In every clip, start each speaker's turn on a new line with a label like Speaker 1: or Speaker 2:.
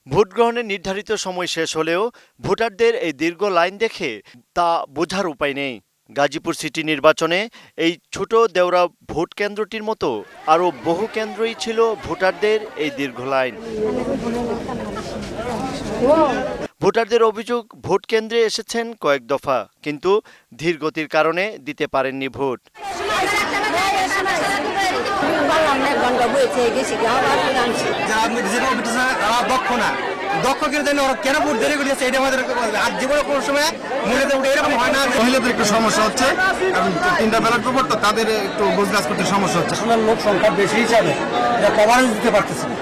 Speaker 1: Vote গ্রহণের নির্ধারিত সময় শেষ হলেও ভোটারদের এই দীর্ঘ লাইন দেখে তা বোঝার উপায় নেই। গাজীপুর সিটি নির্বাচনে এই ছোট দেওরা ভোট কেন্দ্রটির মতো আরও বহু কেন্দ্রই ছিল ভোটারদের এই দীর্ঘ লাইন। ভোটারদের অভিযোগ, ভোট কেন্দ্রে এসেছেন কয়েক দফা, কিন্তু ধীর গতির কারণে দিতে পারেননি ভোট।
Speaker 2: মহিলাদের একটু সমস্যা হচ্ছে, কারণ 3টা ব্যালট পেপার তো তাদের একটু গোছগাছ করতে সমস্যা হচ্ছে।
Speaker 3: লোক সংখ্যা বেশি হিসাবে কভারেজ দিতে পারতেছি না।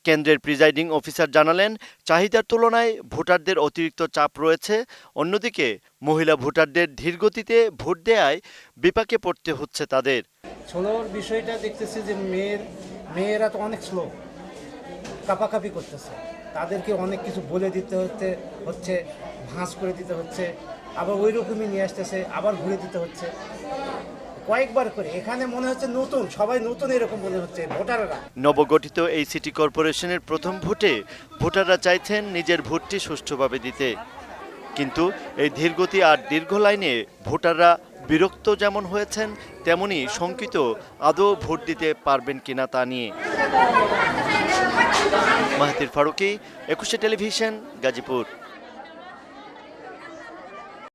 Speaker 1: কেন্দ্রের প্রিজাইডিং অফিসার জানালেন, চাহিদার তুলনায় ভোটারদের অতিরিক্ত চাপ রয়েছে। অন্যদিকে মহিলা ভোটারদের ধীরগতিতে ভোট দেয়ায় বিপাকে পড়তে হচ্ছে তাদের।
Speaker 3: স্লোর বিষয়টা দেখতেছি যে মেয়েরা তো অনেক স্লো, কাপাকাপি করতেছে, তাদেরকে অনেক কিছু বলে দিতে হচ্ছে, ভাঁজ করে দিতে হচ্ছে, আবার ওই রকমই নিয়ে আসতেছে, আবার ঘুরে দিতে হচ্ছে কয়েকবার করে। এখানে মনে হচ্ছে নতুন, সবাই নতুন এরকম মনে হচ্ছে ভোটাররা।
Speaker 1: নবগঠিত এই সিটি কর্পোরেশনের প্রথম ভোটে ভোটাররা চাইছেন নিজের ভোটটি সুষ্ঠুভাবে দিতে, কিন্তু এই ধীরগতি আর দীর্ঘ লাইনে ভোটাররা বিরক্ত যেমন হয়েছেন, তেমনি শঙ্কিত আদৌ ভোট দিতে পারবেন কিনা তা নিয়ে। মাহাতির ফারুকী, 21 টেলিভিশন, গাজীপুর।